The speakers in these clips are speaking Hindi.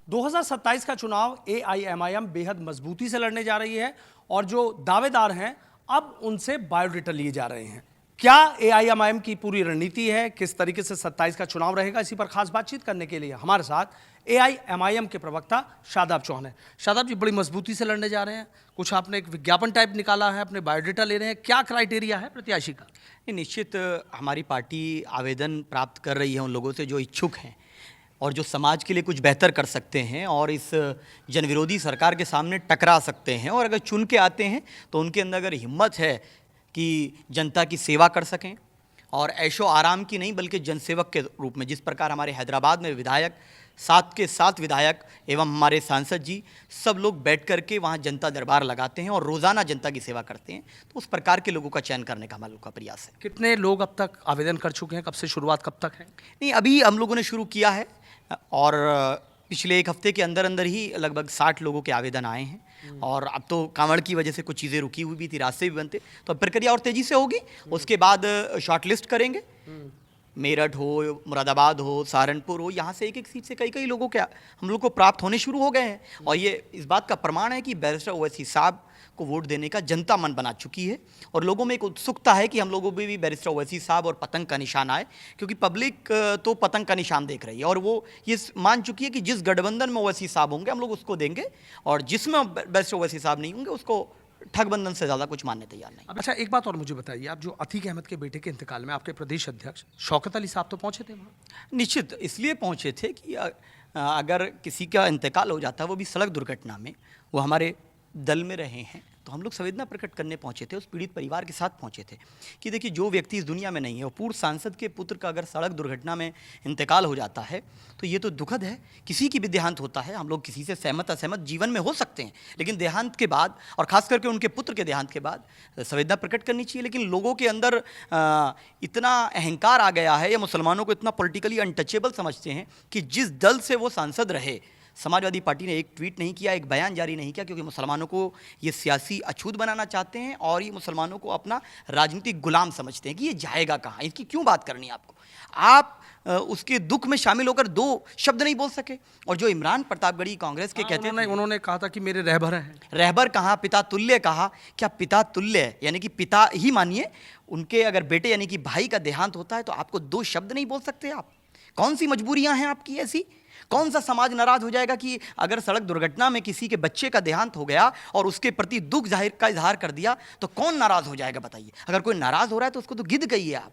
2027 का चुनाव एआईएमआईएम बेहद मजबूती से लड़ने जा रही है और जो दावेदार हैं अब उनसे बायोडेटा लिए जा रहे हैं। क्या एआईएमआईएम की पूरी रणनीति है, किस तरीके से 27 का चुनाव रहेगा, इसी पर खास बातचीत करने के लिए हमारे साथ एआईएमआईएम के प्रवक्ता शादाब चौहान है। शादाब जी, बड़ी मजबूती से लड़ने जा रहे हैं, कुछ आपने एक विज्ञापन टाइप निकाला है, अपने बायोडेटा ले रहे हैं, क्या क्राइटेरिया है प्रत्याशी का? निश्चित हमारी पार्टी आवेदन प्राप्त कर रही है उन लोगों से जो इच्छुक हैं और जो समाज के लिए कुछ बेहतर कर सकते हैं और इस जनविरोधी सरकार के सामने टकरा सकते हैं, और अगर चुन के आते हैं तो उनके अंदर अगर हिम्मत है कि जनता की सेवा कर सकें और ऐशो आराम की नहीं बल्कि जनसेवक के रूप में, जिस प्रकार हमारे हैदराबाद में विधायक 7 के 7 विधायक एवं हमारे सांसद जी सब लोग बैठ कर के वहाँ जनता दरबार लगाते हैं और रोज़ाना जनता की सेवा करते हैं, तो उस प्रकार के लोगों का चयन करने का हम लोग का प्रयास है। कितने लोग अब तक आवेदन कर चुके हैं, कब से शुरुआत कब तक है? नहीं, अभी हम लोगों ने शुरू किया है और पिछले एक हफ्ते के अंदर अंदर ही लगभग 60 लोगों के आवेदन आए हैं और अब तो कांवड़ की वजह से कुछ चीज़ें रुकी हुई भी थी, रास्ते भी बनते, तो प्रक्रिया और तेज़ी से होगी। उसके बाद शॉर्टलिस्ट करेंगे, मेरठ हो, मुरादाबाद हो, सहारनपुर हो, यहाँ से एक एक सीट से कई कई लोगों के हम लोग को प्राप्त होने शुरू हो गए हैं। और ये इस बात का प्रमाण है कि बैरिस्टर ओवैसी साहब को वोट देने का जनता मन बना चुकी है और लोगों में एक उत्सुकता है कि हम लोगों में भी बैरिस्टर ओवैसी साहब और पतंग का निशान आए, क्योंकि पब्लिक तो पतंग का निशान देख रही है और वो ये मान चुकी है कि जिस गठबंधन में ओवैसी साहब होंगे हम लोग उसको देंगे और जिसमें बैरिस्टर ओवैसी साहब नहीं होंगे उसको ठगबंधन से ज़्यादा कुछ मानने तैयार नहीं। अच्छा, एक बात और मुझे बताइए, आप जो अतीक अहमद के बेटे के इंतकाल में आपके प्रदेश अध्यक्ष शौकत अली साहब तो पहुंचे थे वहाँ? निश्चित इसलिए पहुंचे थे कि अगर किसी का इंतकाल हो जाता है, वो भी सड़क दुर्घटना में, वो हमारे दल में रहे हैं, तो हम लोग संवेदना प्रकट करने पहुंचे थे, उस पीड़ित परिवार के साथ पहुंचे थे कि देखिए जो व्यक्ति इस दुनिया में नहीं है, वो पूर्व सांसद के पुत्र का अगर सड़क दुर्घटना में इंतकाल हो जाता है तो ये तो दुखद है। किसी की भी देहांत होता है, हम लोग किसी से सहमत असहमत जीवन में हो सकते हैं, लेकिन देहांत के बाद और ख़ास करके उनके पुत्र के देहांत के बाद संवेदना प्रकट करनी चाहिए। लेकिन लोगों के अंदर इतना अहंकार आ गया है या मुसलमानों को इतना पॉलिटिकली अनटचेबल समझते हैं कि जिस दल से वो सांसद रहे, समाजवादी पार्टी ने एक ट्वीट नहीं किया, एक बयान जारी नहीं किया, क्योंकि मुसलमानों को ये सियासी अछूत बनाना चाहते हैं और ये मुसलमानों को अपना राजनीतिक गुलाम समझते हैं कि ये जाएगा कहाँ, इसकी क्यों बात करनी है आपको। आप उसके दुख में शामिल होकर 2 शब्द नहीं बोल सके। और जो इमरान प्रतापगढ़ी कांग्रेस के कहते हैं, उन्होंने कहा था कि मेरे रहबर हैं। रहबर कहा, पिता तुल्य कहा। क्या पिता तुल्य है? यानी कि पिता ही मानिए, उनके अगर बेटे यानी कि भाई का देहांत होता है तो आपको 2 शब्द नहीं बोल सकते आप? कौन सी मजबूरियां हैं आपकी ऐसी? कौन सा समाज नाराज हो जाएगा कि अगर सड़क दुर्घटना में किसी के बच्चे का देहांत हो गया और उसके प्रति दुख का इजहार कर दिया तो कौन नाराज हो जाएगा बताइए? अगर कोई नाराज हो रहा है तो उसको तो गिद्ध कहिए आप।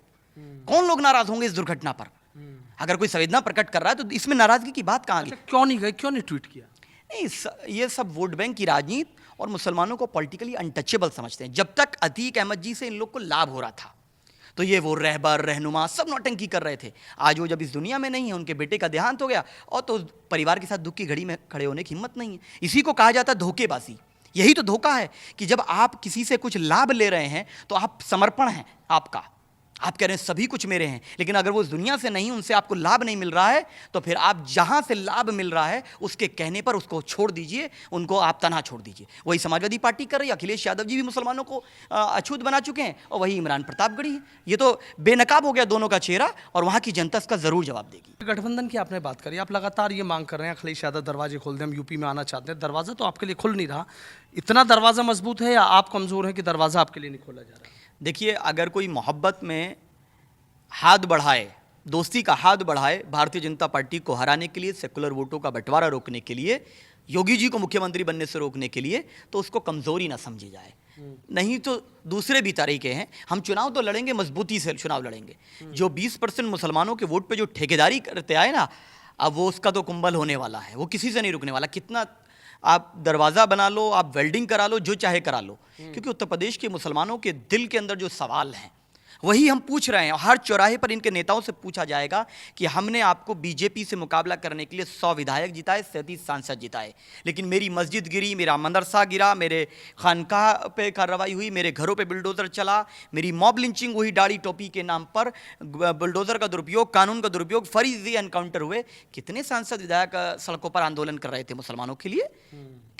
कौन लोग नाराज होंगे इस दुर्घटना पर? अगर कोई संवेदना प्रकट कर रहा है तो इसमें नाराजगी की बात कहां गई? क्यों नहीं गए, क्यों नहीं ट्वीट किया? नहीं, ये सब वोट बैंक की राजनीति और मुसलमानों को पॉलिटिकली अनटचेबल समझते हैं। जब तक अतीक अहमद जी से इन लोग को लाभ हो रहा था तो ये वो रहबर रहनुमा सब नौटंकी कर रहे थे। आज वो जब इस दुनिया में नहीं है, उनके बेटे का देहांत हो गया और तो परिवार के साथ दुख की घड़ी में खड़े होने की हिम्मत नहीं है। इसी को कहा जाता है धोखेबाजी। यही तो धोखा है कि जब आप किसी से कुछ लाभ ले रहे हैं तो आप समर्पण हैं आपका, आप कह रहे हैं सभी कुछ मेरे हैं, लेकिन अगर वो इस दुनिया से नहीं, उनसे आपको लाभ नहीं मिल रहा है तो फिर आप जहां से लाभ मिल रहा है उसके कहने पर उसको छोड़ दीजिए, उनको आप तनहा छोड़ दीजिए। वही समाजवादी पार्टी कर रही है। अखिलेश यादव जी भी मुसलमानों को अछूत बना चुके हैं और वही इमरान प्रतापगढ़ी है। ये तो बेनकाब हो गया दोनों का चेहरा और वहां की जनता इसका जरूर जवाब देगी। गठबंधन की आपने बात करी, आप लगातार ये मांग कर रहे हैं अखिलेश यादव दरवाजे खोल दें, हम यूपी में आना चाहते हैं। दरवाजा तो आपके लिए खुल नहीं रहा, इतना दरवाजा मजबूत है या आप कमजोर हैं कि दरवाजा आपके लिए नहीं खोला जा रहा? देखिए, अगर कोई मोहब्बत में हाथ बढ़ाए, दोस्ती का हाथ बढ़ाए भारतीय जनता पार्टी को हराने के लिए, सेकुलर वोटों का बंटवारा रोकने के लिए, योगी जी को मुख्यमंत्री बनने से रोकने के लिए, तो उसको कमजोरी ना समझी जाए। नहीं तो दूसरे भी तरीके हैं। हम चुनाव तो लड़ेंगे, मजबूती से चुनाव लड़ेंगे। जो 20% मुसलमानों के वोट पे जो ठेकेदारी करते आए ना, अब वो उसका तो कुंभल होने वाला है, वो किसी से नहीं रुकने वाला। कितना आप दरवाज़ा बना लो, आप वेल्डिंग करा लो, जो चाहे करा लो, क्योंकि उत्तर प्रदेश के मुसलमानों के दिल के अंदर जो सवाल हैं वही हम पूछ रहे हैं। हर चौराहे पर इनके नेताओं से पूछा जाएगा कि हमने आपको बीजेपी से मुकाबला करने के लिए 100 विधायक जिताए, 37 सांसद जिताए, लेकिन मेरी मस्जिद गिरी, मेरा मदरसा गिरा, मेरे खानकाह पे कार्रवाई हुई, मेरे घरों पे बुलडोज़र चला, मेरी मॉब लिंचिंग हुई दाढ़ी टोपी के नाम पर, बुलडोज़र का दुरुपयोग, कानून का दुरुपयोग, फर्जी एनकाउंटर हुए। कितने सांसद विधायक सड़कों पर आंदोलन कर रहे थे मुसलमानों के लिए?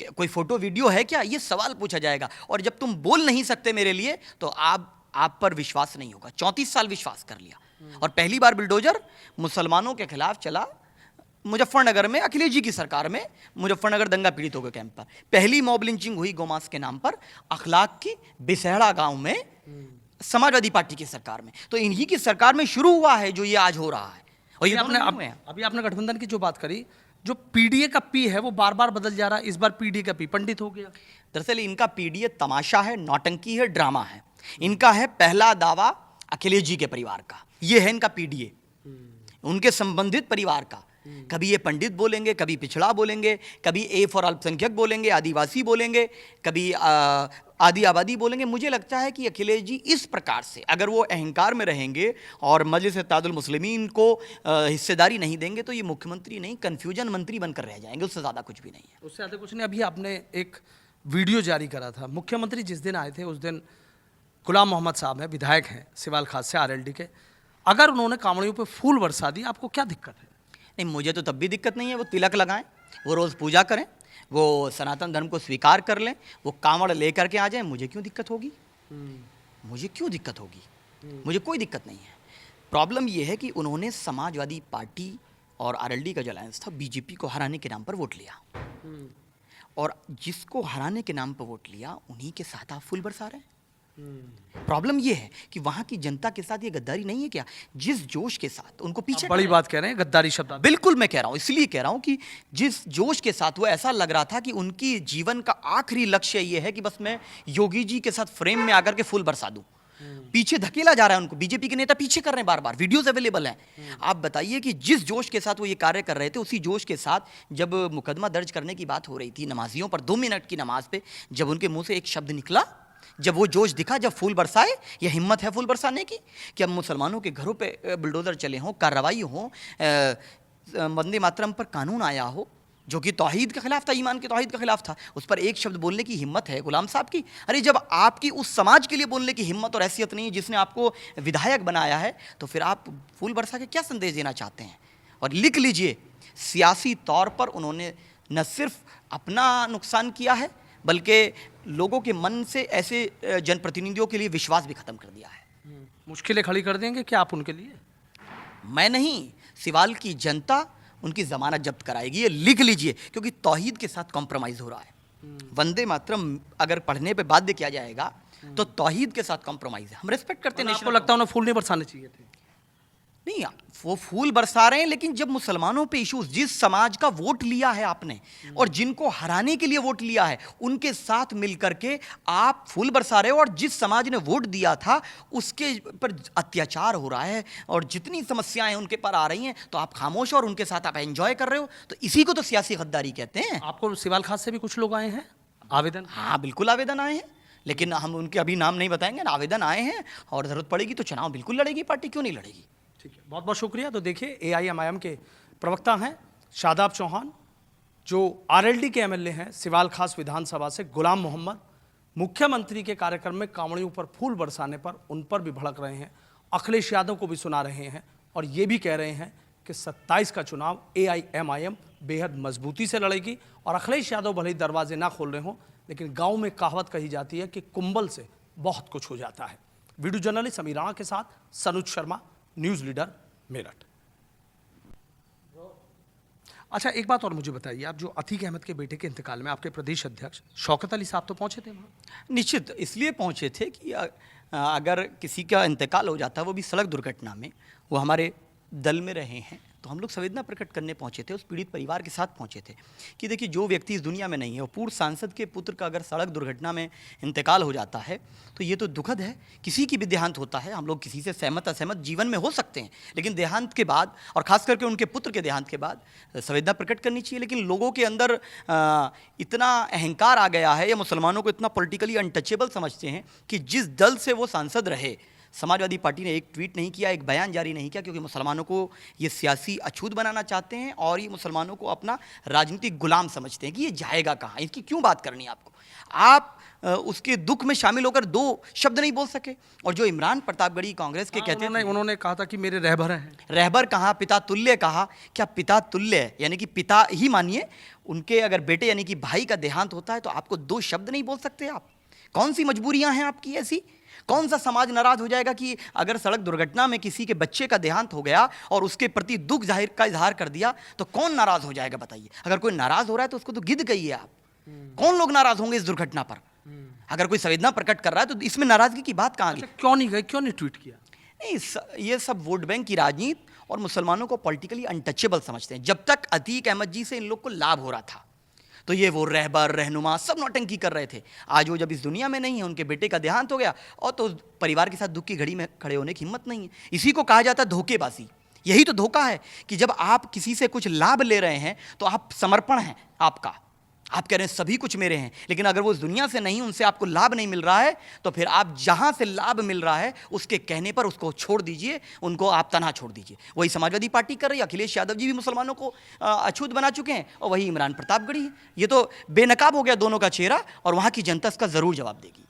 कोई फोटो वीडियो है क्या? ये सवाल पूछा जाएगा। और जब तुम बोल नहीं सकते मेरे लिए तो आप पर विश्वास नहीं होगा। 34 साल विश्वास कर लिया और पहली बार बुलडोजर मुसलमानों के खिलाफ चला, मुजफ्फरनगर में अखिलेश जी की सरकार में मुजफ्फरनगर दंगा पीड़ितों के कैंप पर पहली मॉब लिंचिंग हुई गोमांस के नाम पर अखलाक की बिसहड़ा गांव में समाजवादी पार्टी की सरकार में। तो इन्हीं की सरकार में शुरू हुआ है जो ये आज हो रहा है। और ये अभी आपने गठबंधन की जो बात करी, जो पीडीए का पी है वो बार बार बदल जा रहा है, इस बार पीडीए का पी पंडित हो गया। दरअसल इनका पीडीए तमाशा है, नौटंकी है, ड्रामा है। इनका है पहला दावा अखिलेश जी के परिवार का, ये है इनका पीडीए, उनके संबंधित परिवार का। कभी ये पंडित बोलेंगे, कभी पिछड़ा बोलेंगे, कभी ए फॉर अल्पसंख्यक बोलेंगे, आदिवासी बोलेंगे, कभी आदि आबादी बोलेंगे। मुझे लगता है कि अखिलेश जी इस प्रकार से अगर वो अहंकार में रहेंगे और मजलिस इत्तेहादुल मुस्लिमीन को हिस्सेदारी नहीं देंगे तो ये मुख्यमंत्री नहीं, कन्फ्यूजन मंत्री बनकर रह जाएंगे, उससे ज़्यादा कुछ भी नहीं है। उससे ज़्यादा कुछ नहीं। अभी आपने एक वीडियो जारी करा था, मुख्यमंत्री जिस दिन आए थे उस दिन गुलाम मोहम्मद साहब हैं, विधायक हैं सिवाल खास से आरएलडी के, अगर उन्होंने कांवड़ियों पर फूल बरसा दी, आपको क्या दिक्कत है? नहीं, मुझे तो तब भी दिक्कत नहीं है। वो तिलक लगाएं, वो रोज़ पूजा करें, वो सनातन धर्म को स्वीकार कर लें, वो कांवड़ लेकर के आ जाएं, मुझे क्यों दिक्कत होगी? मुझे क्यों दिक्कत होगी? मुझे कोई दिक्कत नहीं है। प्रॉब्लम ये है कि उन्होंने समाजवादी पार्टी और आरएलडी का जो अलायंस था, बीजेपी को हराने के नाम पर वोट लिया, और जिसको हराने के नाम पर वोट लिया उन्हीं के साथ आप फूल बरसा रहे हैं। प्रॉब्लम यह है कि वहां की जनता के साथ ये गद्दारी नहीं है क्या? जिस जोश के साथ उनको पीछे, बड़ी बात कह रहे हैं, गद्दारी शब्द। बिल्कुल मैं कह रहा हूं, इसलिए कह रहा हूं कि जिस जोश के साथ वो, ऐसा लग रहा था कि उनकी जीवन का आखिरी लक्ष्य ये है कि बस मैं योगी जी के साथ फ्रेम में आकर के फूल बरसा दूं। पीछे धकेला जा रहा है उनको, बीजेपी के नेता पीछे कर रहे हैं, बार बार वीडियोस अवेलेबल हैं। आप बताइए कि जिस जोश के साथ वो ये कार्य कर रहे थे, उसी जोश के साथ जब मुकदमा दर्ज करने की बात हो रही थी नमाजियों पर, 2 मिनट की नमाज पे, जब उनके मुंह से एक शब्द निकला, जब वो जोश दिखा, जब फूल बरसाए, ये हिम्मत है फूल बरसाने की कि अब मुसलमानों के घरों पे बुलडोजर चले हों, कार्रवाई हो, वंदे मातरम पर कानून आया हो जो कि तौहीद के खिलाफ था, ईमान के तौहीद के खिलाफ था, उस पर एक शब्द बोलने की हिम्मत है गुलाम साहब की? अरे जब आपकी उस समाज के लिए बोलने की हिम्मत और हैसियत नहीं है जिसने आपको विधायक बनाया है, तो फिर आप फूल बरसा के क्या संदेश देना चाहते हैं? और लिख लीजिए, सियासी तौर पर उन्होंने न सिर्फ अपना नुकसान किया है बल्कि लोगों के मन से ऐसे जनप्रतिनिधियों के लिए विश्वास भी खत्म कर दिया है। मुश्किलें खड़ी कर देंगे क्या आप उनके लिए? मैं नहीं, सिवाल की जनता उनकी जमानत जब्त कराएगी, ये लिख लीजिए, क्योंकि तौहीद के साथ कॉम्प्रोमाइज हो रहा है। वंदे मातरम अगर पढ़ने पे बाध्य किया जाएगा तो तौहीद के साथ कॉम्प्रोमाइज है। हम रिस्पेक्ट करते हैं। आपको लगता है उन्हें फूल नहीं बरसाने चाहिए थे? नहीं, वो फूल बरसा रहे हैं, लेकिन जब मुसलमानों पे इश्यूज, जिस समाज का वोट लिया है आपने और जिनको हराने के लिए वोट लिया है, उनके साथ मिलकर के आप फूल बरसा रहे हो, और जिस समाज ने वोट दिया था उसके पर अत्याचार हो रहा है और जितनी समस्याएं उनके पर आ रही हैं, तो आप खामोश और उनके साथ आप एंजॉय कर रहे हो। तो इसी को तो सियासी गद्दारी कहते हैं। आपको सिवाल खास से भी कुछ लोग आए हैं आवेदन? हाँ बिल्कुल आवेदन आए हैं, लेकिन हम उनके अभी नाम नहीं बताएंगे ना। आवेदन आए हैं और जरूरत पड़ेगी तो चुनाव बिल्कुल लड़ेगी पार्टी, क्यों नहीं लड़ेगी। ठीक है, बहुत बहुत शुक्रिया। तो देखिए, एआईएमआईएम के प्रवक्ता हैं शादाब चौहान, जो आरएलडी के एमएलए हैं सिवाल खास विधानसभा से, गुलाम मोहम्मद, मुख्यमंत्री के कार्यक्रम में कांवड़ियों पर फूल बरसाने पर उन पर भी भड़क रहे हैं, अखिलेश यादव को भी सुना रहे हैं और ये भी कह रहे हैं कि 27 का चुनाव एआईएमआईएम बेहद मजबूती से लड़ेगी। और अखिलेश यादव भले ही दरवाजे ना खोल रहे हों, लेकिन गाँव में कहावत कही जाती है कि कुंबल से बहुत कुछ हो जाता है। वीडियो जर्नलिस्ट समीर राणा के साथ सनुज शर्मा, न्यूज़ लीडर, मेरठ। अच्छा, एक बात और मुझे बताइए, आप जो अतीक अहमद के बेटे के इंतकाल में आपके प्रदेश अध्यक्ष शौकत अली साहब तो पहुंचे थे वहाँ? निश्चित इसलिए पहुंचे थे कि अगर किसी का इंतकाल हो जाता, वो भी सड़क दुर्घटना में, वो हमारे दल में रहे हैं, तो हम लोग संवेदना प्रकट करने पहुंचे थे, उस पीड़ित परिवार के साथ पहुंचे थे कि देखिए, जो व्यक्ति इस दुनिया में नहीं है, वो पूर्व सांसद के पुत्र का अगर सड़क दुर्घटना में इंतकाल हो जाता है तो ये तो दुखद है। किसी की भी देहांत होता है, हम लोग किसी से सहमत असहमत जीवन में हो सकते हैं, लेकिन देहांत के बाद, और खास करके उनके पुत्र के देहांत के बाद, संवेदना प्रकट करनी चाहिए। लेकिन लोगों के अंदर इतना अहंकार आ गया है, या मुसलमानों को इतना पॉलिटिकली अनटचेबल समझते हैं कि जिस दल से वो सांसद रहे, समाजवादी पार्टी ने एक ट्वीट नहीं किया, एक बयान जारी नहीं किया, क्योंकि मुसलमानों को ये सियासी अछूत बनाना चाहते हैं और ये मुसलमानों को अपना राजनीतिक गुलाम समझते हैं कि ये जाएगा कहाँ, इसकी क्यों बात करनी है आपको। आप उसके दुख में शामिल होकर 2 शब्द नहीं बोल सके। और जो इमरान प्रतापगढ़ी कांग्रेस के कहते हैं, उन्होंने कहा था कि मेरे रहबर हैं। रहबर कहा, पिता तुल्य कहा। क्या पिता तुल्य है? यानी कि पिता ही मानिए, उनके अगर बेटे यानी कि भाई का देहांत होता है तो आपको 2 शब्द नहीं बोल सकते आप? कौन सी मजबूरियां हैं आपकी ऐसी? कौन सा समाज नाराज हो जाएगा कि अगर सड़क दुर्घटना में किसी के बच्चे का देहांत हो गया और उसके प्रति दुख जाहिर का इजहार कर दिया, तो कौन नाराज हो जाएगा बताइए। अगर कोई नाराज हो रहा है तो उसको तो गिद्ध कहिए आप। कौन लोग नाराज होंगे इस दुर्घटना पर? अगर कोई संवेदना प्रकट कर रहा है तो इसमें नाराजगी की बात कहां गई? अच्छा, क्यों नहीं गए, क्यों नहीं ट्वीट किया? नहीं, ये सब वोट बैंक की राजनीति और मुसलमानों को पॉलिटिकली अनटचेबल समझते हैं। जब तक अतीक अहमद जी से इन लोग को लाभ हो रहा था तो ये वो रहबर रहनुमा सब नौटंकी कर रहे थे। आज वो जब इस दुनिया में नहीं है, उनके बेटे का देहांत हो गया और तो परिवार के साथ दुख की घड़ी में खड़े होने की हिम्मत नहीं है। इसी को कहा जाता है धोखेबाजी। यही तो धोखा है कि जब आप किसी से कुछ लाभ ले रहे हैं तो आप समर्पण हैं आपका, आप कह रहे हैं सभी कुछ मेरे हैं, लेकिन अगर वो इस दुनिया से नहीं, उनसे आपको लाभ नहीं मिल रहा है तो फिर आप जहां से लाभ मिल रहा है उसके कहने पर उसको छोड़ दीजिए, उनको आप तनहा छोड़ दीजिए। वही समाजवादी पार्टी कर रही है, अखिलेश यादव जी भी मुसलमानों को अछूत बना चुके हैं और वही इमरान प्रतापगढ़ी है। ये तो बेनकाब हो गया दोनों का चेहरा और वहां की जनता इसका जरूर जवाब देगी।